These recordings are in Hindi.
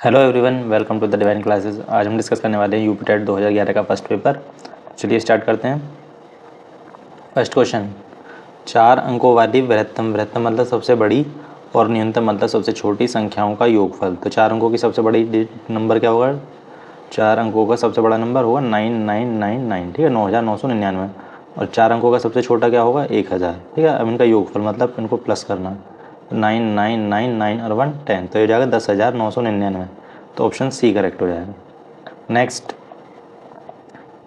Hello everyone, welcome to the divine classes. आज हम डिस्कस करने वाले हैं यूपी टेट 2011 का फर्स्ट पेपर। चलिए स्टार्ट करते हैं। फर्स्ट क्वेश्चन, 4 अंकों वाली बृहत्तम बृहत्तम मतलब सबसे बड़ी और न्यूनतम मतलब सबसे छोटी संख्याओं का योगफल। तो 4 अंकों की सबसे बड़ी नंबर क्या होगा? 4 अंकों का सबसे बड़ा नंबर होगा 9999, ठीक है, 9999। और 4 अंकों का सबसे छोटा क्या होगा? 1000, ठीक है। अब इनका योगफल मतलब इनको प्लस करना, 9999 और 1 10, तो ये हो जाएगा 10,999। तो ऑप्शन सी करेक्ट हो जाएगा। नेक्स्ट,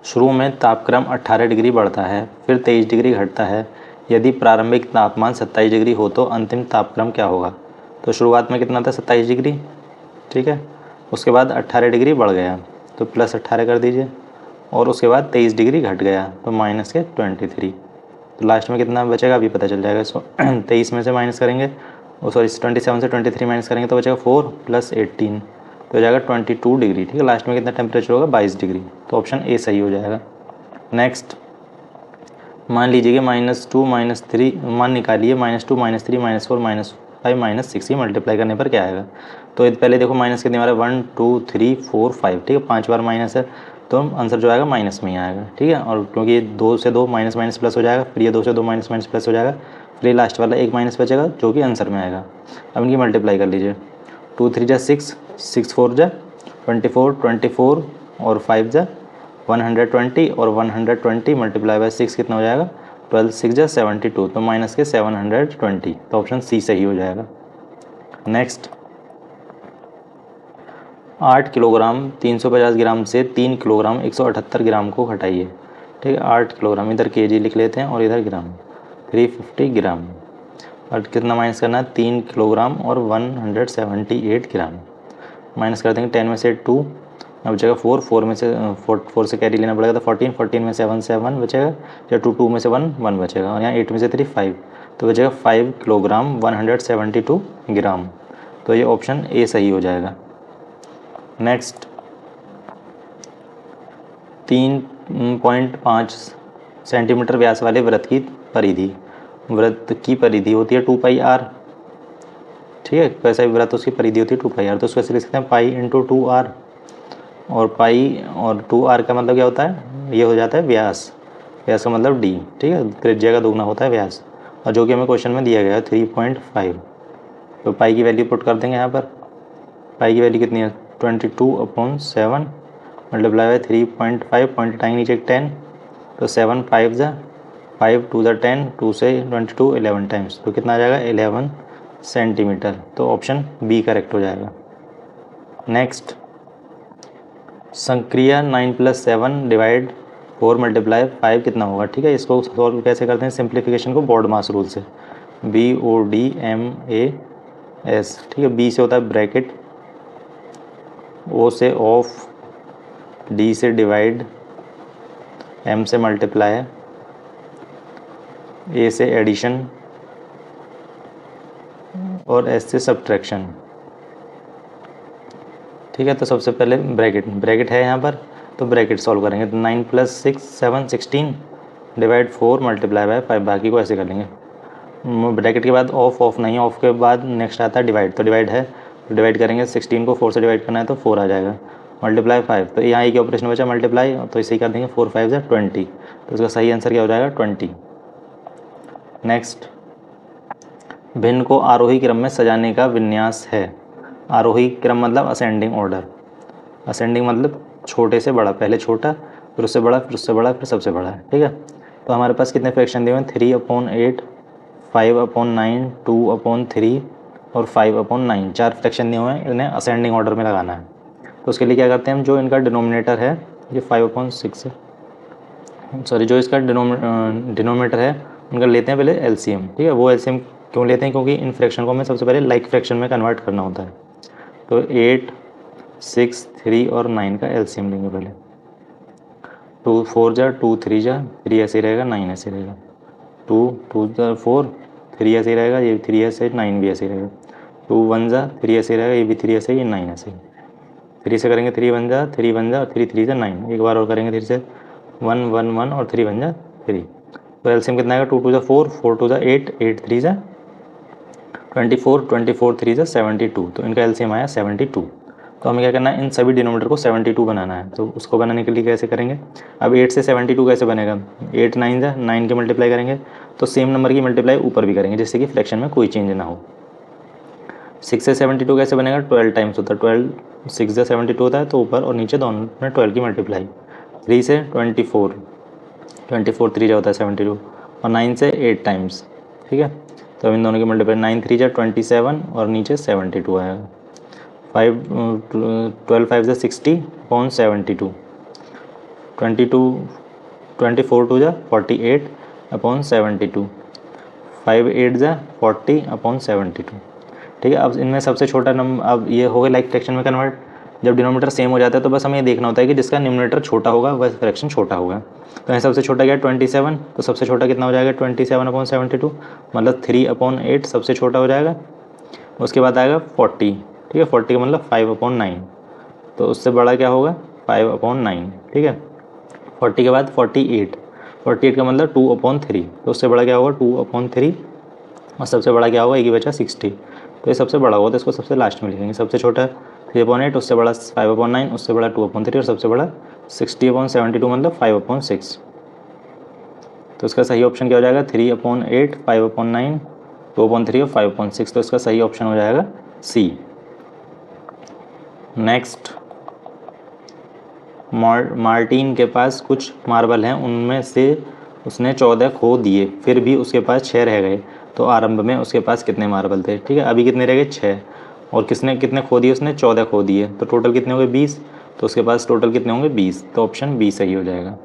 शुरू में तापक्रम 18 डिग्री बढ़ता है, फिर 23 डिग्री घटता है। यदि प्रारंभिक तापमान 27 डिग्री हो तो अंतिम तापक्रम क्या होगा? तो शुरुआत में कितना था? 27 डिग्री, ठीक है। उसके बाद 18 डिग्री बढ़ गया तो प्लस 18 कर दीजिए, और उसके बाद 23 डिग्री घट गया तो माइनस के 23। तो लास्ट में कितना बचेगा अभी पता चल जाएगा। 23 में से माइनस करेंगे, सॉरी 27 से 23 माइनस करेंगे तो बचेगा 4 + 18, तो हो जाएगा 22 डिग्री, ठीक है। लास्ट में कितना टेम्परेचर होगा? 22 डिग्री। तो ऑप्शन ए सही हो जाएगा। नेक्स्ट, मान लीजिए कि -2 -3, मान निकालिए -2 -3 -4 -5 -6, ये मल्टीप्लाई करने पर क्या आएगा? तो पहले देखो माइनस कितने बार है? 1 2 3 4 5, ठीक है, 5 बार माइनस है, तो आंसर जो आएगा माइनस में ही आएगा, ठीक है। और क्योंकि ये 2 से 2 माइनस माइनस प्लस हो जाएगा, फिर ये 2 से 2 माइनस माइनस प्लस हो जाएगा, फिर ये लास्ट वाला एक माइनस बचेगा जो कि आंसर में आएगा। अब इनकी मल्टीप्लाई कर लीजिए, 2 3 जा 6, 6 4 जा 24, 24 और 5 जा 120, और 120 मल्टीप्लाई बाय 6 कितना हो जाएगा? 12 6 जा 72, तो माइनस के 720, तो ऑप्शन सी सही हो जाएगा। नेक्स्ट, 8 किलोग्राम 350 ग्राम से 3 किलोग्राम 178 ग्राम को घटाइए, ठीक है। 8 किलोग्राम, इधर केजी लिख लेते हैं और इधर ग्राम, 350 ग्राम। और कितना माइनस करना है? 3 किलोग्राम और 178 ग्राम। माइनस कर देंगे, 10 में से 2, अब बचेगा 4, 4 में से 4 से कैरी लेना पड़ेगा तो 14, 14 में से 7 7 बचेगा, या 2 2 में से 1 1 बचेगा, और यहाँ 8 में से 3 5, तो बचेगा 5 किलोग्राम 172 ग्राम। तो ये ऑप्शन ए सही हो जाएगा। नेक्स्ट, 3.5 सेंटीमीटर व्यास वाले वृत्त की परिधि होती है 2πr, ठीक है। वैसा वृत्त उसकी परिधि होती है 2πr, तो उसको ऐसे लिख सकते हैं पाई इंटू 2r, और पाई और 2r का मतलब क्या होता है? ये हो जाता है व्यास, व्यास का मतलब d, ठीक है। त्रिज्या का दुगना होता है व्यास, और जो कि हमें क्वेश्चन में दिया गया है 3.5। तो पाई की वैल्यू पुट कर देंगे यहाँ पर। पाई की वैल्यू कितनी है? 22/7 मल्टीप्लाई बाय 3.5, पॉइंट टाइम नीचे 10, तो 7 5 जा 5 2 जा 10, 2 से 22 11 टाइम्स, तो कितना आ जाएगा? 11 सेंटीमीटर। तो ऑप्शन बी करेक्ट हो जाएगा। नेक्स्ट, संक्रिया 9 + 7 डिवाइड 4 मल्टीप्लाई 5 कितना होगा? ठीक है, इसको सॉल्व कैसे करते हैं? सिंप्लीफिकेशन को बोर्ड मास रूल से, BODMAS, ठीक है। बी से होता है ब्रैकेट, ओ से ऑफ, डी से डिवाइड, एम से मल्टीप्लाई, ए से एडिशन, और एस से सब्ट्रैक्शन, ठीक है। तो सबसे पहले ब्रैकेट है यहाँ पर, तो ब्रैकेट सॉल्व करेंगे। तो 9 + 6 7 16 डिवाइड 4 मल्टीप्लाई बाय 5, बाकी को ऐसे कर लेंगे। ब्रैकेट के बाद ऑफ नहीं, ऑफ के बाद नेक्स्ट आता है डिवाइड, तो डिवाइड है, तो डिवाइड करेंगे, 16 को 4 से डिवाइड करना है तो 4 आ जाएगा, मल्टीप्लाई 5, तो यहाँ एक ऑपरेशन बचा मल्टीप्लाई, तो इसे ही कर देंगे, 4 5 = 20, तो इसका सही आंसर क्या हो जाएगा? 20। नेक्स्ट, भिन्न को आरोही क्रम में सजाने का विन्यास है। आरोही क्रम मतलब असेंडिंग ऑर्डर, असेंडिंग मतलब छोटे से बड़ा, पहले छोटा, फिर उससे बड़ा, फिर उससे बड़ा, फिर सबसे बड़ा, ठीक है। तो हमारे पास कितने फ्रैक्शन दिए हुए हैं? 3/8, 5/9, 2/3 और 5/9, 4 फ्रैक्शन दिए हुए हैं, इन्हें असेंडिंग ऑर्डर में लगाना है। तो उसके लिए क्या करते हैं हम? जो इनका डिनोमिनेटर है ये 5/6 है, सॉरी, जो इसका डिनोमिनेटर है उनका लेते हैं पहले एलसीएम, ठीक है। वो एलसीएम क्यों लेते हैं? क्योंकि इन फ्रैक्शन को हमें सबसे पहले लाइक फ्रैक्शन में कन्वर्ट करना होता है। तो 8 6 3 और 9 का एलसीएम लेंगे पहले। 2 4 जा 2 3 जा 3 ऐसे ही रहेगा, 9 ऐसे ही रहेगा, 2 2 जा 4, 3 ऐसे ही रहेगा, ये 3 ऐसे, 9 भी ऐसे ही रहेगा, 2 1 जा 3 ऐसे ही रहेगा, ये भी 3 ऐसे ही, ये 9 ऐसे ही। 3 से करेंगे 3 1 जा 3 1 जा, 3 3 जा 9, एक बार और करेंगे 3 से 1 1 1 और 3 1 जा 3। तो एलसीएम कितना आएगा? 2 2 जा 4, 4 2 जा 8, 8 3 जा 24, 24 3 जा 72, तो इनका एलसीएम आया 72। तो हमें क्या करना है, इन सभी डिनोमीटर को 72 बनाना है। तो उसको बनाने के लिए कैसे करेंगे, अब 8 से 72 कैसे बनेगा, 8 9 जा 9 के मल्टीप्लाई करेंगे तो सेम नंबर की मल्टीप्लाई ऊपर भी करेंगे जिससे कि फ्रैक्शन में कोई चेंज ना हो। 6 से 72 कैसे बनेगा, 12 टाइम्स होता है, 12 6 से 72 होता है तो ऊपर और नीचे दोनों में 12 की मल्टीप्लाई। 3 से 24 3 जा होता है 72 और 9 से 8 टाइम्स, ठीक है। तो इन दोनों की मल्टीप्लाई 9 3 जा 27 और नीचे 72 आएगा। 12 5 से 60 अपॉन 72, 24 2 जा 48 अपॉन 72, 5 8 जा 40 अपॉन 72, ठीक है। अब इनमें सबसे छोटा नंबर, अब ये हो गया लाइक फ्रैक्शन में कन्वर्ट। जब डिनोमिनेटर सेम हो जाता है तो बस हमें ये देखना होता है कि जिसका न्यूमरेटर छोटा होगा वह फ्रैक्शन छोटा होगा। तो यहाँ सबसे छोटा क्या है 27, तो सबसे छोटा कितना हो जाएगा 27 अपॉन 72, मतलब 3 अपॉन 8 सबसे छोटा हो जाएगा। उसके बाद आएगा 40, ठीक है, 40 का मतलब 5 अपॉन 9, तो उससे बड़ा क्या होगा 5 अपॉन 9, ठीक है। 40 के बाद 48 का मतलब 2 अपॉन 3, तो उससे बड़ा क्या होगा 2 अपॉन 3 और सबसे बड़ा क्या होगा एक ही बचा 60, तो ये सबसे बड़ा होगा तो इसको सबसे लास्ट में लिखेंगे। सबसे छोटा 3 अपॉन 8, उससे बड़ा 5 अपॉन 9, उससे बड़ा 2 अपॉन 3 और सबसे बड़ा 60 अपॉन 72 मतलब 5 अपॉन 6। तो इसका सही ऑप्शन क्या हो जाएगा 3 अपॉन 8, 5 अपॉन 9, 2 अपॉन 3 और 5 अपॉन 6, तो इसका सही ऑप्शन हो जाएगा सी। नेक्स्ट, मार्टिन के पास कुछ मार्बल हैं, उनमें से उसने 14 खो दिए, फिर भी उसके पास 6 रह गए, तो आरंभ में उसके पास कितने मार्बल थे, ठीक है। अभी कितने रह गए 6, और किसने कितने खो दिए, उसने 14 खो दिए, तो टोटल कितने होंगे 20, तो उसके पास टोटल कितने होंगे 20, तो ऑप्शन बी सही हो जाएगा।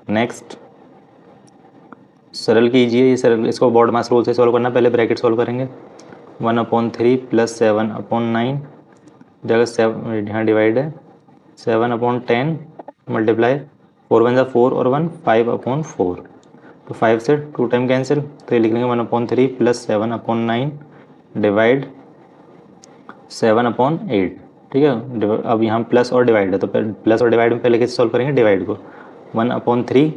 नेक्स्ट, सरल कीजिए ये सरल, इसको बॉर्ड मास रूल से सॉल्व करना, पहले ब्रैकेट सॉल्व करेंगे। 1/3 प्लस 7/9 जगह 7 यहाँ डिवाइड है, 7/10 मल्टीप्लाई 4 1 4 और 1 5/4, तो 5 से 2 टाइम कैंसिल, तो ये लिख लेंगे 1/3 प्लस 7/9 डिवाइड 7/8, ठीक है। अब यहाँ प्लस और डिवाइड है तो प्लस और डिवाइड में पहले कैसे सॉल्व करेंगे, डिवाइड को 1/3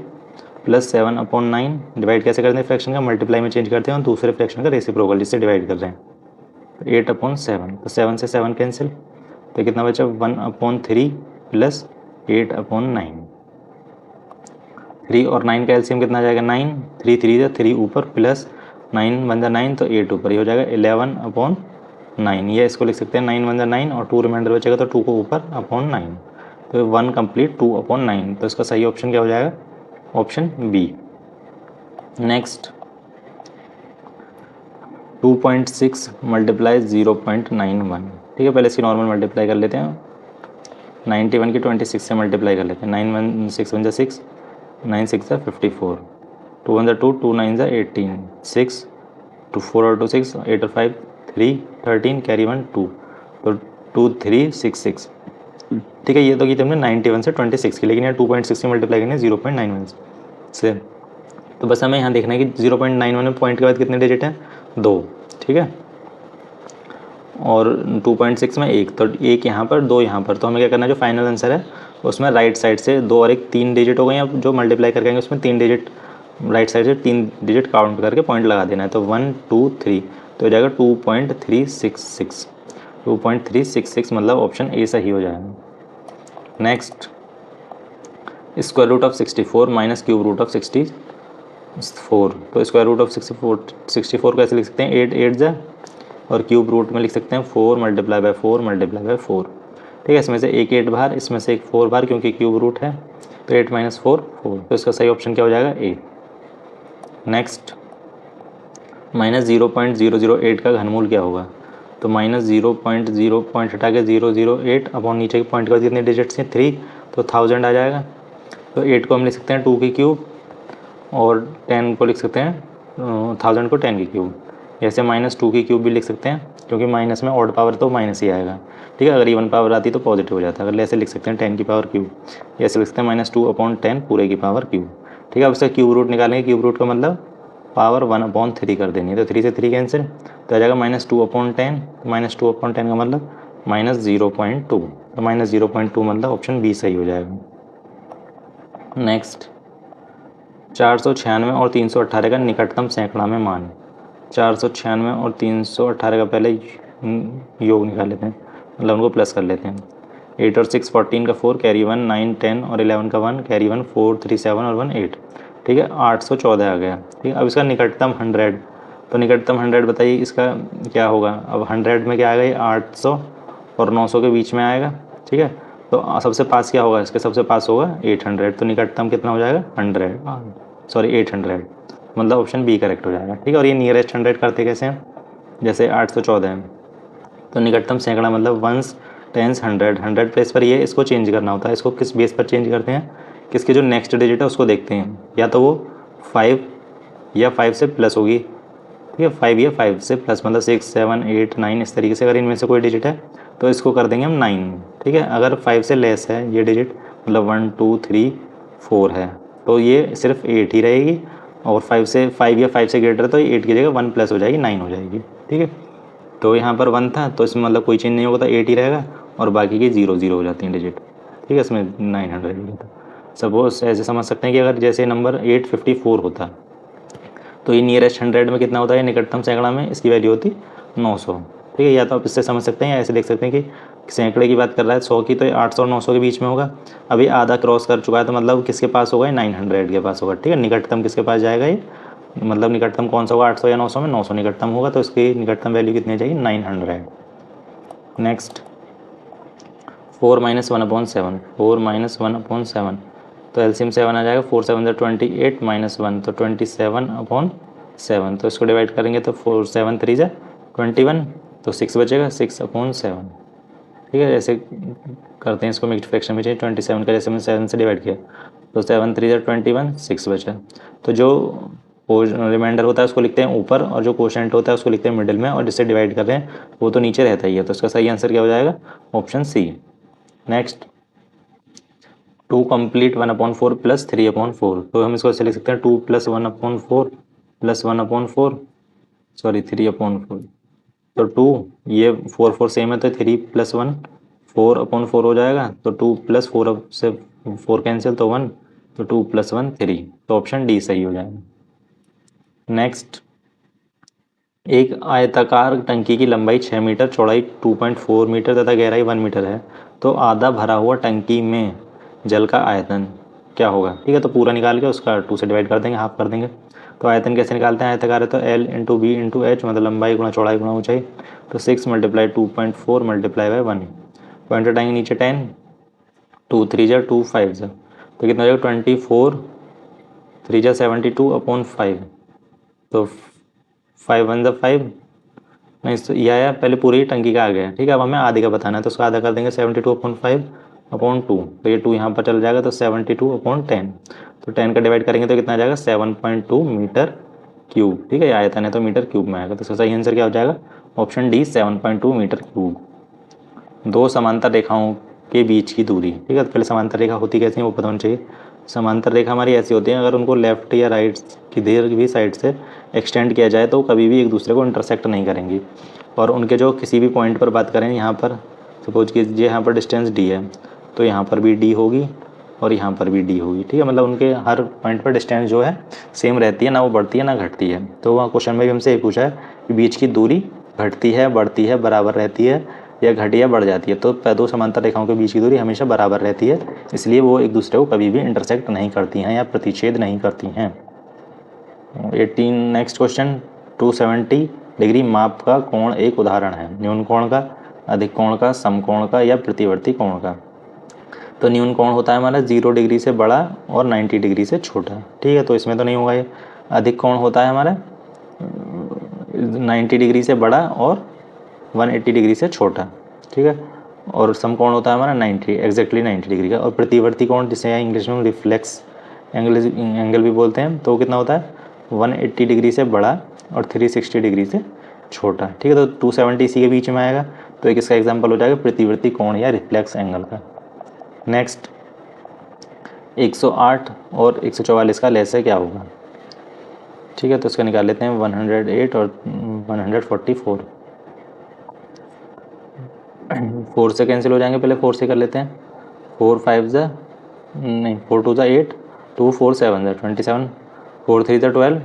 प्लस 7/9 डिवाइड कैसे करते हैं फ्रैक्शन का, मल्टीप्लाई में चेंज करते हैं और दूसरे फ्रैक्शन का रेसिप्रोकल जिससे डिवाइड कर रहे हैं, तो 8/7, तो 7 से 7 कैंसिल, तो कितना बचा 1/3 प्लस 8/9, 3 और 9 का एलसीएम कितना जाएगा 9, 3 3 जा 3 ऊपर प्लस 9 1 जा 9 तो 8 ऊपर, ये हो जाएगा 11/9, ये इसको लिख सकते हैं 9 1 जा 9 और 2 रिमाइंडर बचेगा तो 2 को ऊपर अपॉन 9, तो 1 कंप्लीट 2/9, तो इसका सही ऑप्शन क्या हो जाएगा ऑप्शन बी। नेक्स्ट, 2.6 मल्टीप्लाई 0.91, ठीक है, पहले इसकी नॉर्मल मल्टीप्लाई कर लेते हैं, 91 की 26 से मल्टीप्लाई कर लेते हैं, 9 1 6 1 जा 6, 9 6 जा 54, 2 1 जा 2, 2 9 जा 18, 6 2 4 और 2 6, 8 और 5 3 13 कैरी 1 2, तो 2 3 6 6, ठीक है। ये तो की तुमने 91 से 26 की, लेकिन यहाँ 2.6 से मल्टीप्लाई करनी है 0.91 से, तो बस हमें यहाँ देखना है कि 0.91 में पॉइंट के बाद कितने डिजिट हैं 2, ठीक है, और 2.6 में 1, तो 1 यहाँ पर 2 यहाँ पर, तो हमें क्या करना है जो फाइनल आंसर है उसमें राइट साइड से 2 और 1 3 डिजिट हो गए, अब जो मल्टीप्लाई करके आएंगे उसमें 3 डिजिट राइट साइड से 3 डिजिट काउंट करके पॉइंट लगा देना है, तो 1 2 3, तो हो जाएगा 2.366, 2.366 मतलब ऑप्शन ए सही हो जाएगा। Next, square root of 64 minus cube root of 64, तो स्क्वायर रूट ऑफ 64 कैसे लिख सकते हैं 8 8 जा, और क्यूब रूट में लिख सकते हैं 4 मल्टीप्लाई बाय 4 मल्टीप्लाई बाय 4, ठीक है। इसमें से एक 8 बाहर, इसमें से एक 4 बाहर क्योंकि क्यूब रूट है, तो 8 - 4 4, तो इसका सही ऑप्शन क्या हो जाएगा ए। नेक्स्ट, -0.008 का घनमूल क्या होगा, तो -0.0 पॉइंट हटा के 008 अपॉन नीचे के पॉइंट के बाद कितने डिजिट्स हैं 3, तो 1000 आ जाएगा, तो 8 को हम लिख सकते हैं 2 की क्यूब और 10 को लिख सकते हैं 1000 को 10 की क्यूब, जैसे -2 की क्यूब भी लिख सकते हैं क्योंकि माइनस में ऑड पावर तो माइनस ही आएगा, ठीक है। अगर इवन पावर आती तो पॉजिटिव हो जाता है, अगर ऐसे लिख सकते हैं 10 की पावर क्यूब, ऐसे लिख सकते हैं -2/10 पूरे की पावर क्यूब, ठीक है। अब इसका क्यूब रूट निकालेंगे, क्यूब रूट का मतलब पावर 1/3 कर देनी है, तो 3 से 3 कैंसिल, तो आ जाएगा -2/10, -2/10 का मतलब -0.2, तो -0.2 मतलब ऑप्शन बी सही हो जाएगा। नेक्स्ट, 496 और 318 का निकटतम सैकड़ा में मान, 496 और 318 का पहले योग निकाल लेते हैं, मतलब उनको प्लस कर लेते हैं। 8 और 6 14 का 4 कैरी 1, 9 10 और 11 का 1 कैरी 1, 4 3 7 और 1 8। ठीक है, 814 आ गया। ठीक है, अब इसका निकटतम 100, तो निकटतम 100 बताइए इसका क्या होगा। अब 100 में क्या आएगा, ये 800 और 900 के बीच में आएगा। ठीक है, तो सबसे पास क्या होगा, इसके सबसे पास होगा 800, तो निकटतम कितना हो जाएगा 100, सॉरी 800, मतलब ऑप्शन बी करेक्ट हो जाएगा। ठीक है, और ये नियरेस्ट 100 करते कैसे हैं, जैसे 814 है तो निकटतम सैकड़ा मतलब वंस टेंस 100, 100 प्लेस पर ये इसको चेंज करना होता है। इसको किस बेस पर चेंज करते हैं, किसके जो नेक्स्ट डिजिट है उसको देखते हैं, या तो वो 5 या 5 से प्लस होगी। ठीक है, 5 या 5 से प्लस मतलब 6 7 8 9 इस तरीके से, अगर इनमें से कोई डिजिट है तो इसको कर देंगे हम 9। ठीक है, अगर 5 से लेस है ये डिजिट मतलब 1 2 3 4 है तो ये सिर्फ 8 ही रहेगी, और 5 या 5 से ग्रेटर है तो ये 8 की जगह 1 प्लस हो जाएगी 9 हो जाएगी। ठीक है, तो यहाँ पर 1 था तो इसमें मतलब कोई चेंज नहीं होगा तो 8 ही रहेगा, और बाकी की 0 0 हो जाती हैं डिजिट। ठीक है, इसमें 900 ही था। सपोज ऐसे समझ सकते हैं कि अगर जैसे नंबर 854 होता तो ये नियरेस्ट 100 में कितना होता है, निकटतम सैकड़ा में इसकी वैल्यू होती 900। ठीक है, या तो आप इससे समझ सकते हैं या ऐसे देख सकते हैं कि सैकड़े की बात कर रहा है 100 की, तो ये 800 और 900 के बीच में होगा। अभी आधा क्रॉस कर चुका है तो मतलब किसके पास होगा, 900 के पास होगा। ठीक है, निकटतम किसके पास जाएगा ये, मतलब निकटतम कौन सा होगा, 800 या 900 में 900 निकटतम होगा, तो इसकी निकटतम वैल्यू कितनी चाहिए 900। नेक्स्ट 4 - 1/7, 4 - 1/7, तो एलसीएम 7 आ जाएगा। 4 7 28 -1 तो 27/7, तो इसको डिवाइड करेंगे तो 4 7 3 21, तो 6 बचेगा 6/7। ठीक है, ऐसे करते हैं इसको मिक्स्ड फ्रैक्शन में चाहिए। 27 का जैसे मैंने 7 से डिवाइड किया तो 7 3 21, 6 बचा। तो जो रिमाइंडर होता है उसको लिखते हैं ऊपर, और जो कोशेंट होता है उसको लिखते हैं मिडिल में, और जिससे डिवाइड कर रहे हैं वो तो नीचे रहता ही है। तो इसका सही आंसर क्या हो जाएगा, option C. Next 2 complete 1/4 plus 3/4, तो हम इसको ऐसे लिख सकते हैं 2 + 1/4 प्लस 1/4, सॉरी 3/4, तो 2 ये 4 4 सेम है तो 3 + 1 4/4 हो जाएगा, तो 2 + 4 से 4 कैंसिल तो 1, तो 2 + 1 3, तो ऑप्शन डी सही हो जाएगा। नेक्स्ट एक आयताकार टंकी की लंबाई 6 मीटर, चौड़ाई 2.4 मीटर तथा गहराई 1 मीटर है, तो आधा भरा हुआ टंकी में जल का आयतन क्या होगा। ठीक है, तो पूरा निकाल के उसका 2 से डिवाइड कर देंगे, हाफ कर देंगे। तो आयतन कैसे निकालते हैं, आयताकार है तो L × B × H, मतलब लंबाई गुणा चौड़ाई गुणा ऊंचाई, तो 6 × 2.4 × 1, पॉइंट हटाएंगे नीचे 10, 2 3 जा 2 5 जा, तो कितना हो जाएगा 24, 3 जा 72/5, तो 5 1 जा 5, नहीं तो यह आया पहले पूरी टंकी का आ गया। ठीक है, अब हमें आधे का बताना है तो उसका आधा कर देंगे 72/5/2, तो ये 2 यहाँ पर चल जाएगा तो 72/10, तो 10 का डिवाइड करेंगे तो कितना आ जाएगा 7.2 मीटर क्यूब। ठीक है, आयतन है तो मीटर क्यूब में आएगा, तो इसका सही आंसर क्या हो जाएगा, ऑप्शन डी 7.2 मीटर क्यूब। दो समांतर रेखाओं के बीच की दूरी। ठीक है, तो पहले समांतर रेखा होती कैसी है वो पता होना चाहिए। समांतर रेखा हमारी ऐसी होती है, अगर उनको लेफ्ट या राइट किधर भी साइड से एक्सटेंड किया जाए तो कभी भी एक दूसरे को इंटरसेक्ट नहीं करेंगी, और उनके जो किसी भी पॉइंट पर बात करें, यहाँ पर सपोज कीजिए यहाँ पर डिस्टेंस डी है तो यहाँ पर भी डी होगी और यहाँ पर भी डी होगी। ठीक है, मतलब उनके हर पॉइंट पर डिस्टेंस जो है सेम रहती है, ना वो बढ़ती है ना घटती है। तो वहाँ क्वेश्चन में भी हमसे ये पूछा है कि बीच की दूरी घटती है, बढ़ती है, बराबर रहती है या घटी या बढ़ जाती है, तो दो समांतर रेखाओं के बीच की दूरी हमेशा बराबर रहती है, इसलिए वो एक दूसरे को कभी भी इंटरसेक्ट नहीं करती हैं या प्रतिच्छेद नहीं करती हैं। 18 नेक्स्ट क्वेश्चन 270 डिग्री माप का कोण एक उदाहरण है, न्यून कोण का, अधिक कोण का, समकोण का या प्रतिवर्ती कोण का। तो न्यून कोण होता है हमारा 0 डिग्री से बड़ा और 90 डिग्री से छोटा। ठीक है, तो इसमें तो नहीं होगा ये। अधिक कोण होता है हमारा 90 डिग्री से बड़ा और 180 डिग्री से छोटा। ठीक है, और समकोण होता है हमारा 90 एग्जैक्टली 90 डिग्री का। और प्रतिवर्ती कोण जिसे इंग्लिश में रिफ्लेक्स एंगल भी बोलते हैं, तो कितना होता है 180 डिग्री से बड़ा और 360 डिग्री से छोटा। ठीक है, तो 270 इसी के बीच में आएगा, तो एक इसका एग्जाम्पल हो जाएगा प्रतिवर्ती कोण या रिफ्लेक्स एंगल का। नेक्स्ट 108 और 144 का लेस क्या होगा। ठीक है, तो इसका निकाल लेते हैं 108 और 144, 4 से कैंसिल हो जाएंगे, पहले 4 से कर लेते हैं। 4 5 जा नहीं 4 2 जा 8, 2 4 7 जा 27, 4 3 जा 12,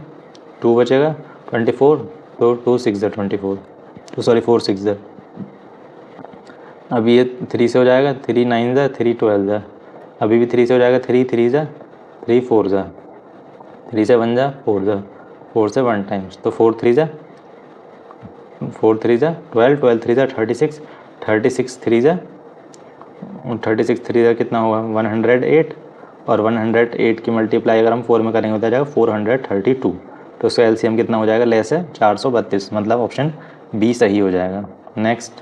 2 बचेगा 24, तो 2 6 जा 24, तो सॉरी 4 6 जा अब ये 3 से हो जाएगा, 3 9 जा 3 12 जा, अभी भी 3 से हो जाएगा, 3 3 जा 3 4 जा, 3 से 1 जा 4 जा, 4 से 1 टाइम्स, तो 4 3 जा 12, 12 3 जा 36, 36 3 जा 36 3 जा कितना होगा 108, और 108 की मल्टीप्लाई अगर हम 4 में करेंगे तो आ जाएगा 432, तो उसका एलसीएम कितना हो जाएगा लेस है 432, मतलब ऑप्शन बी सही हो जाएगा। नेक्स्ट,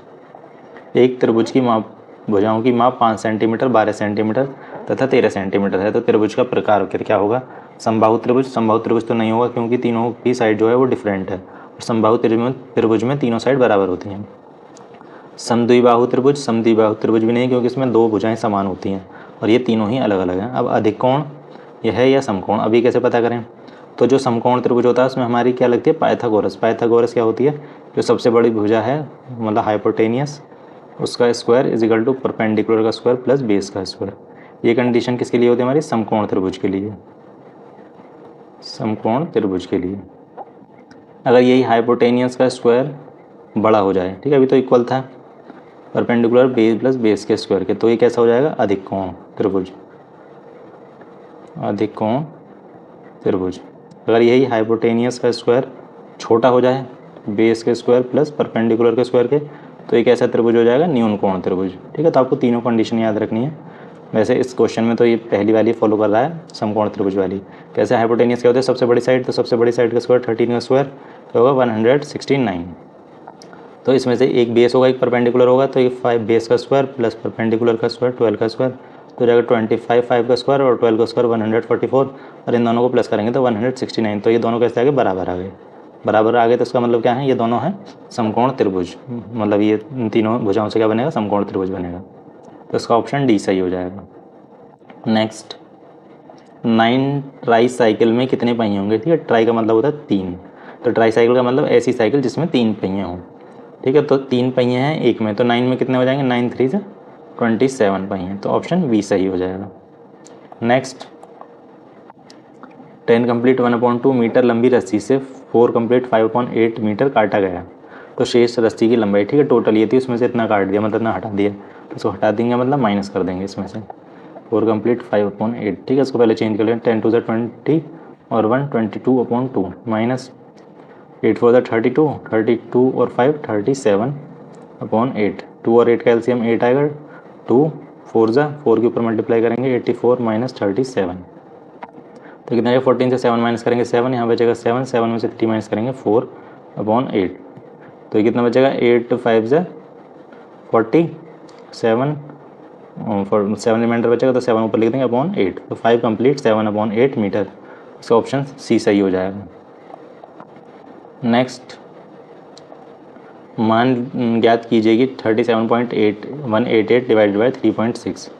एक त्रिभुज की भुजाओं की माप 5 सेंटीमीटर, 12 सेंटीमीटर तथा 13 सेंटीमीटर है, तो त्रिभुज का प्रकार क्या होगा? समबाहु त्रिभुज। समबाहु त्रिभुज तो नहीं होगा क्योंकि तीनों की साइड जो है वो डिफरेंट है, और समबाहु त्रिभुज में तीनों साइड बराबर होती हैं। समद्विबाहु त्रिभुज। समद्विबाहु त्रिभुज भी नहीं क्योंकि इसमें दो भुजाएं समान होती हैं और ये तीनों ही अलग अलग हैं। अब अधिक कोण यह है या समकोण, अभी कैसे पता करें? तो जो समकोण त्रिभुज होता है उसमें हमारी क्या लगती है? पाइथागोरस। पाइथागोरस क्या होती है? जो सबसे बड़ी भुजा है मतलब हाइपोटेनियस, उसका square is equal to perpendicular का स्क्वायर प्लस बेस का स्क्वायर। ये कंडीशन किसके लिए होती है? हमारी समकोण त्रिभुज के लिए। समकोण त्रिभुज के लिए अगर यही हाइपोटेनियस का स्क्वायर बड़ा हो जाए, ठीक है, अभी तो इक्वल था परपेंडिकुलर बेस प्लस बेस के स्क्वायर के, तो ये कैसा हो जाएगा? अधिक कोण त्रिभुज। अधिक कोण त्रिभुज। अगर यही हाइपोटेनियस का स्क्वायर छोटा हो जाए बेस के स्क्वायर प्लस परपेंडिकुलर के स्क्वायर के, तो ये कैसा त्रिभुज हो जाएगा? न्यून कोण त्रिभुज। ठीक है, तो आपको तीनों कंडीशन याद रखनी है। वैसे इस क्वेश्चन में तो ये पहली वाली फॉलो कर रहा है, समकोण त्रिभुज वाली। कैसे हाइपोटेनियस क्या होता है? सबसे बड़ी साइड, तो सबसे बड़ी साइड का स्क्वायर 13 का स्क्वायर तो होगा 169। तो इसमें से एक बेस होगा एक परपेंडिकुलर होगा, तो ये 5 बेस का स्क्वायर प्लस परपेंडिकुलर का स्क्वायर 12 का स्क्वायर तो जाएगा 25, 5 का स्क्वायर और 12 का स्क्वायर 144, और इन दोनों को प्लस करेंगे तो 169। तो ये दोनों कैसे आ गए? बराबर आ गए। बराबर आ गए तो इसका मतलब क्या है? ये दोनों हैं समकोण त्रिभुज, मतलब ये तीनों भुजाओं से क्या बनेगा? समकोण त्रिभुज बनेगा। तो इसका ऑप्शन डी सही हो जाएगा। नेक्स्ट, 9 ट्राई साइकिल में कितने पहिए होंगे? ठीक है, ट्राई का मतलब होता है 3, तो ट्राई साइकिल का मतलब ऐसी साइकिल जिसमें 3 पहिए हों। ठीक है, तो 3 पहिए हैं एक में, तो 9 में कितने हो जाएंगे? 9 3 से 27 पहिए, तो ऑप्शन बी सही हो जाएगा। नेक्स्ट, 10 कंप्लीट 1/2 मीटर लंबी रस्सी से 4 कंप्लीट 5/8 मीटर काटा गया, तो शेष रस्सी की लंबाई, ठीक है, टोटल ये थी, उसमें से इतना काट दिया मतलब इतना हटा दिया, तो उसको हटा देंगे मतलब माइनस कर देंगे इसमें से 4 कंप्लीट 5/8। ठीक है, इसको पहले चेंज कर लें, 10 2 20 और 1 22/2 माइनस 8 4 32, 32 और 5 37/8। 2 और 8 का एलसीएम 8 आएगा, 2 4 के ऊपर मल्टीप्लाई करेंगे 84 माइनस 37, तो कितना आएगा? 14 से 7 माइनस करेंगे 7, यहाँ बचेगा 7, 7 में से 3 माइनस करेंगे 4/8, तो ये कितना बचेगा? 8 5 से 47, 7 रिमाइंडर बचेगा तो 7 ऊपर लिख देंगे /8, तो 5 कंप्लीट 7/8 मीटर, इसका ऑप्शन सी सही हो जाएगा। नेक्स्ट, मान ज्ञात कीजिए कि 37.188 डिवाइडेड बाई 3.6,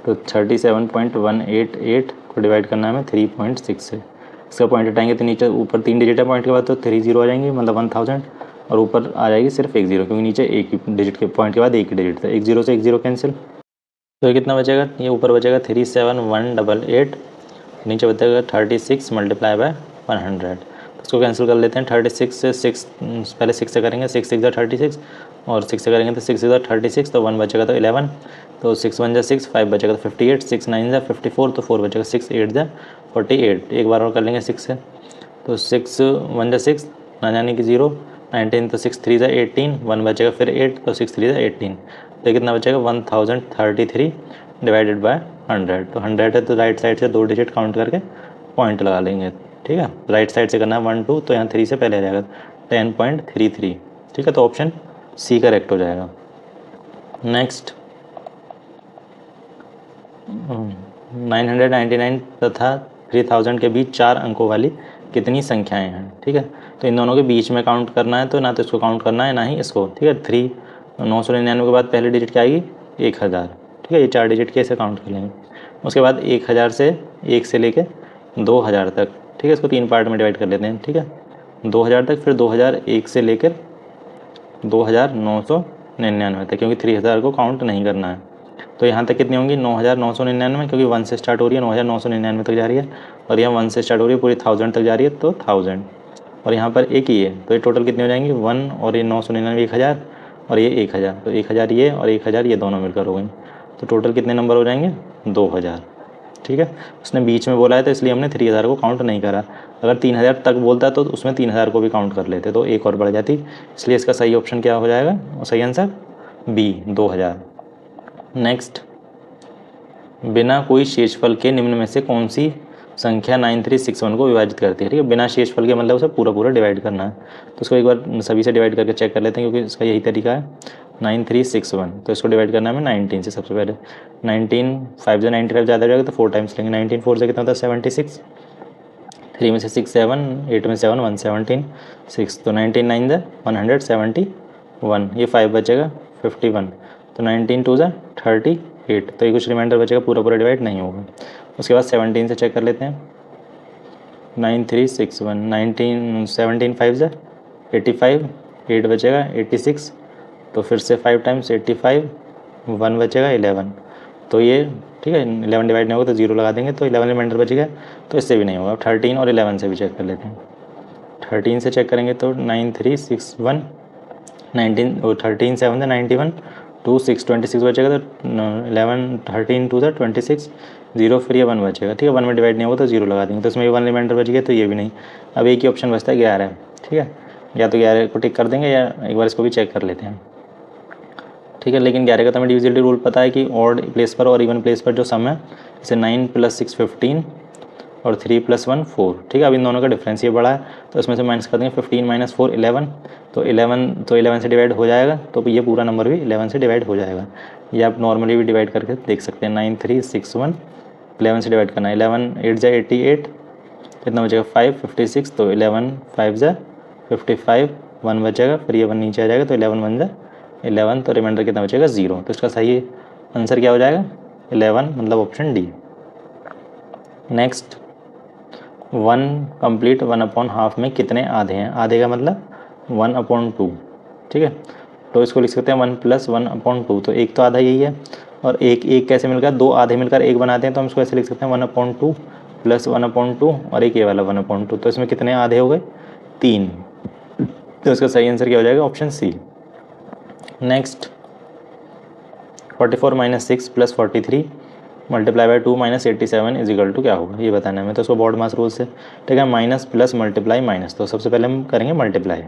तो 37.188 को डिवाइड करना है हमें 3.6 से। इसका पॉइंट हटाएंगे तो नीचे ऊपर 3 डिजिट है पॉइंट के बाद, तो 3 0 आ जाएंगी मतलब 1000, और ऊपर आ जाएगी सिर्फ 1 0 क्योंकि नीचे एक ही डिजिट के पॉइंट के बाद एक ही डिजिट था। 1 0 से 1 0 कैंसिल, तो ये कितना बचेगा? ये ऊपर बचेगा 37188, नीचे बचेगा 36 मल्टीप्लाई बाय 100, इसको कैंसिल कर लेते हैं। 36 से 6 पहले 6 से करेंगे, 6 6 36 और 6 से करेंगे तो 6 6 36, तो 1 बचेगा तो 11, तो 6 1 6, 5 बचेगा तो 58, 6 9 54, तो 4 बचेगा, 6 8 48। एक बार और कर लेंगे 6 से, तो 6 1 6 ना जाने की 0, 19, तो 6 3 18, 1 बचेगा फिर 8, तो 6 3 18, तो कितना बचेगा? 1033 डिवाइडेड बाय 100, तो 100 है तो राइट साइड से 2 डिजिट काउंट करके पॉइंट लगा लेंगे। ठीक है, राइट साइड से करना है 1 2, तो यहाँ 3 से पहले आ जाएगा 10.33। ठीक है, तो ऑप्शन सी करेक्ट हो जाएगा। नेक्स्ट, 999 तथा 3000 के बीच 4 अंकों वाली कितनी संख्याएं हैं? ठीक है, तो इन दोनों के बीच में काउंट करना है, तो ना तो इसको काउंट करना है ना ही इसको। ठीक है, 999 के बाद पहली डिजिट क्या आएगी? 1000। ठीक है, ये 4 डिजिट कैसे काउंट कर लेंगे। उसके बाद 1000 से 1 से लेके 2000 तक, ठीक है, इसको 3 पार्ट में डिवाइड कर लेते हैं। ठीक है, 2000 तक, फिर 2001 से लेकर 2999 तक, क्योंकि 3000 को काउंट नहीं करना है। तो यहाँ तक कितनी होंगी? 9999, क्योंकि 1 से स्टार्ट हो रही है, 9999 तक जा रही है, और यहाँ 1 से स्टार्ट हो रही है पूरी 1000 तक जा रही है, तो 1000, और यहाँ पर एक ही है, तो ये टोटल कितनी हो जाएंगी? 1 और ये 999 1000, और ये 1000, तो 1000 ये और 1000 ये दोनों मिलकर हो गई। तो टोटल कितने नंबर हो जाएंगे? 2000। ठीक है, उसने बीच में बोला है तो इसलिए हमने 3000 को काउंट नहीं करा। अगर 3000 तक बोलता तो उसमें 3000 को भी काउंट कर लेते, तो एक और बढ़ जाती। इसलिए इसका सही ऑप्शन क्या हो जाएगा, सही आंसर बी 2000। नेक्स्ट, बिना कोई शेषफल के निम्न में से कौन सी संख्या 9361 को विभाजित करती है? ठीक है, बिना शेषफल के मतलब उसे पूरा पूरा डिवाइड करना है। तो इसको एक बार सभी से डिवाइड करके चेक कर लेते हैं, क्योंकि इसका यही तरीका है। 9361, तो इसको डिवाइड करना है हमें 19 से। सबसे पहले 19 5 से 95 ज़्यादा हो जाएगा तो 4 टाइम्स लेंगे। 19 4 से कितना होता है 76, 3 में से 6 7, 8 में 7 117 6, तो 19 9 से 171, ये 5 बचेगा 51, तो 19 2 से 38, तो ये कुछ रिमाइंडर बचेगा, पूरा पूरा डिवाइड नहीं होगा। उसके बाद 17 से चेक कर लेते हैं। 9361, 19 17 5 से 85, 8 बचेगा 86, तो फिर से 5 टाइम्स 85, 1 बचेगा 11, तो ये ठीक है 11 डिवाइड नहीं होगा तो 0 लगा देंगे, तो 11 रिमाइंडर बच गया, तो इससे भी नहीं होगा। 13 और 11 से भी चेक कर लेते हैं। 13 से चेक करेंगे तो 9361, 19 और 13 7 से 91, 2 6 26 बचेगा, तो 11 13 2 से 26, 0 फिर ये 1 बचेगा। ठीक है, 1 में डिवाइड नहीं होगा तो 0 लगा देंगे, तो इसमें भी 1 रिमाइंडर बच गया, तो ये भी नहीं। अब एक ही ऑप्शन बचता है 11। ठीक है, या तो 11 को टिक कर देंगे या एक बार इसको भी चेक कर लेते हैं। ठीक है, लेकिन 11 का तो हमें डिविजिबिलिटी रूल पता है कि ऑड प्लेस पर और इवन प्लेस पर जो सम है, जैसे 9 + 6 15 और 3 + 1 4। ठीक है, अब इन दोनों का डिफरेंस ये बड़ा है, तो इसमें से माइनस कर देंगे। 15 - 4 11, तो 11 से डिवाइड हो जाएगा, तो ये पूरा नंबर भी 11 से डिवाइड हो जाएगा। ये आप नॉर्मली भी डिवाइड करके देख सकते हैं। 9361 11 से डिवाइड करना है। 11 8 जा 88, कितना बचेगा 5 56, तो 11 5 जा 55, 1 बचेगा, फिर ये 1 नीचे आ जाएगा, तो 11 1 जा 11, तो रिमाइंडर कितना बचेगा 0। तो इसका सही आंसर क्या हो जाएगा 11, मतलब ऑप्शन डी। नेक्स्ट, 1 कंप्लीट 1/2 में कितने आधे हैं? आधे का मतलब 1/2। ठीक है, तो इसको लिख सकते हैं 1 + 1/2, तो एक तो आधा यही है, और एक कैसे मिलकर, दो आधे मिलकर एक बनाते हैं, तो हम इसको ऐसे लिख सकते हैं 1/2 + 1/2, और एक ये वाला 1/2, तो इसमें कितने आधे हो गए 3। तो इसका सही आंसर क्या हो जाएगा ऑप्शन सी। नेक्स्ट, 44 - 6 + 43 × 2 - 87 = क्या होगा, ये बताना है हमें। तो उसको बॉड मास रूल से, ठीक है, माइनस प्लस मल्टीप्लाई माइनस, तो सबसे पहले हम करेंगे मल्टीप्लाई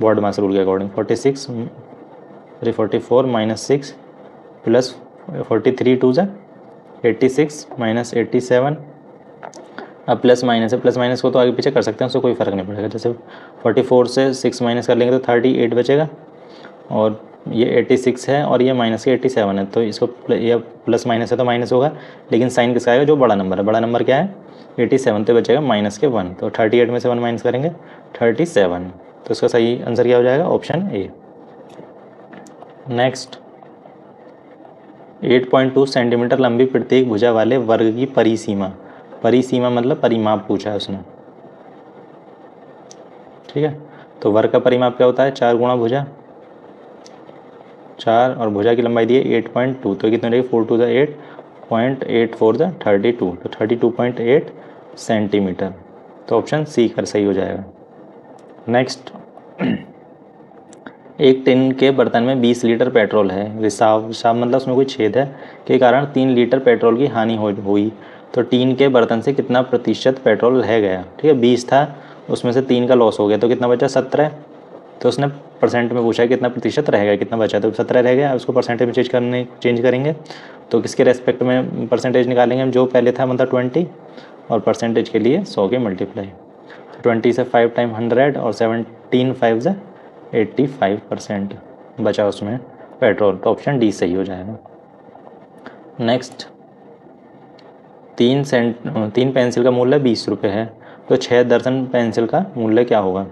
बॉड मास रूल के अकॉर्डिंग। 44 - 6 + 43 2 × 86 - 87, अब प्लस माइनस है, प्लस माइनस को तो आगे पीछे कर सकते हैं, उससे कोई फ़र्क नहीं पड़ेगा। जैसे 44 से 6 माइनस कर लेंगे तो 38 बचेगा, और ये 86 है और ये माइनस के 87 है, तो इसको ये प्लस माइनस है तो माइनस होगा, लेकिन साइन किसका आएगा, जो बड़ा नंबर है। बड़ा नंबर क्या है 87, तो बचेगा माइनस के 1, तो 38 में से 1 माइनस करेंगे 37, तो इसका सही आंसर क्या हो जाएगा ऑप्शन ए। नेक्स्ट, 8.2 सेंटीमीटर लंबी प्रत्येक भुजा वाले वर्ग की परिसीमा, परिसीमा मतलब परिमाप पूछा है उसने। ठीक है, तो वर्ग का परिमाप क्या होता है 4 गुणा भुजा, 4 और भुजा की लंबाई दी है 8.2, तो कितने रहेगी 4 2 8, 0.8 4 32, तो 32.8 सेंटीमीटर, तो ऑप्शन सी कर सही हो जाएगा। नेक्स्ट, एक टिन के बर्तन में 20 लीटर पेट्रोल है, रिसाव मतलब उसमें कोई छेद है के कारण 3 लीटर पेट्रोल की हानि हुई, तो टीन के बर्तन से कितना प्रतिशत पेट्रोल रह गया। ठीक है, 20 था, उसमें से 3 का लॉस हो गया, तो कितना बचा 17, तो उसने परसेंट में पूछा है कितना प्रतिशत रह गया, कितना बचा, तो 17 रह गया। उसको परसेंटेज में चेंज करेंगे, तो किसके रेस्पेक्ट में परसेंटेज निकालेंगे हम, जो पहले था मतलब 20, और परसेंटेज के लिए 100 के मल्टीप्लाई, तो 20 से 5 टाइम 100, और 17 5 से 85% बचा उसमें पेट्रोल, तो ऑप्शन डी सही हो जाएगा। नेक्स्ट, 3 पेंसिल का मूल्य 20 रुपये है, तो 6 दर्जन पेंसिल का मूल्य क्या होगा।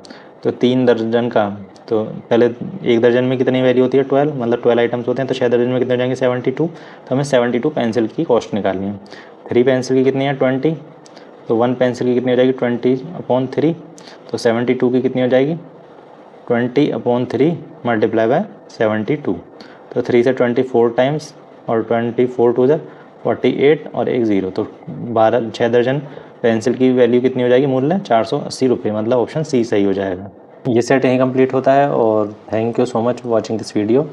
तो 3 दर्जन का, तो पहले 1 दर्जन में कितनी वैल्यू होती है 12, मतलब 12 आइटम्स होते हैं, तो 6 दर्जन में कितने हो जाएंगे 72, तो हमें 72 पेंसिल की कॉस्ट निकालनी है। 3 पेंसिल की कितनी है 20, तो 1 पेंसिल की कितनी हो जाएगी 20/3, तो 72 की कितनी हो जाएगी 20/3 × 72, तो 3 से 24 टाइम्स, और 24 2 से 48, और एक 0, तो 6 दर्जन पेंसिल की वैल्यू कितनी हो जाएगी मूल्य 480 रुपये, मतलब ऑप्शन सी सही हो जाएगा। ये सेट यहीं कंप्लीट होता है और thank you so much for watching this video.